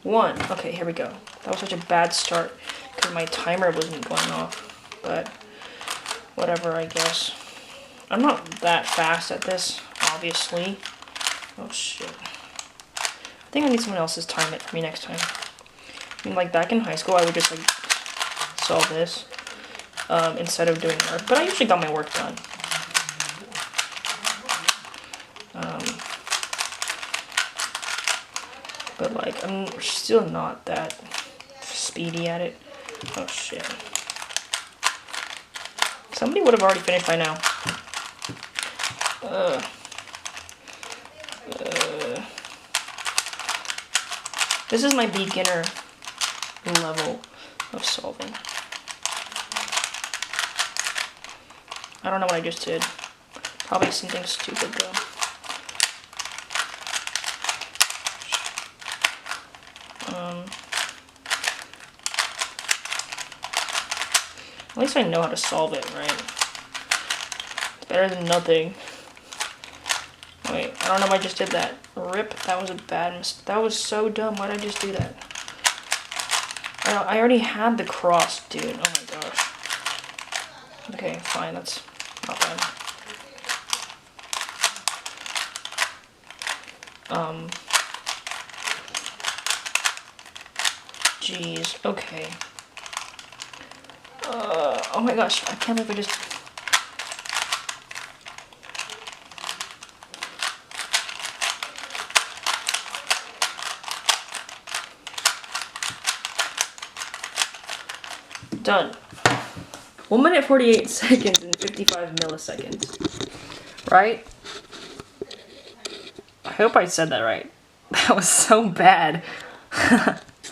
1. Okay, here we go. That was such a bad start because my timer wasn't going off. But whatever, I guess. I'm not that fast at this, obviously. Oh shit. I think I need someone else's time it for me next time. I mean, like back in high school, I would just like solve this instead of doing work. But I usually got my work done. But like, I'm still not that speedy at it. Oh shit. Somebody would have already finished by now. This is my beginner level of solving. I don't know what I just did. Probably something stupid though. At least I know how to solve it, right? It's better than nothing. Wait, I don't know if I just did that. RIP, that was a bad mistake. That was so dumb. Why did I just do that? I already had the cross, dude. Oh my gosh. Okay, fine. That's not bad. Jeez. Okay. Oh my gosh. I can't believe I just... Done. 1 minute 48 seconds and 55 milliseconds. Right? I hope I said that right. That was so bad.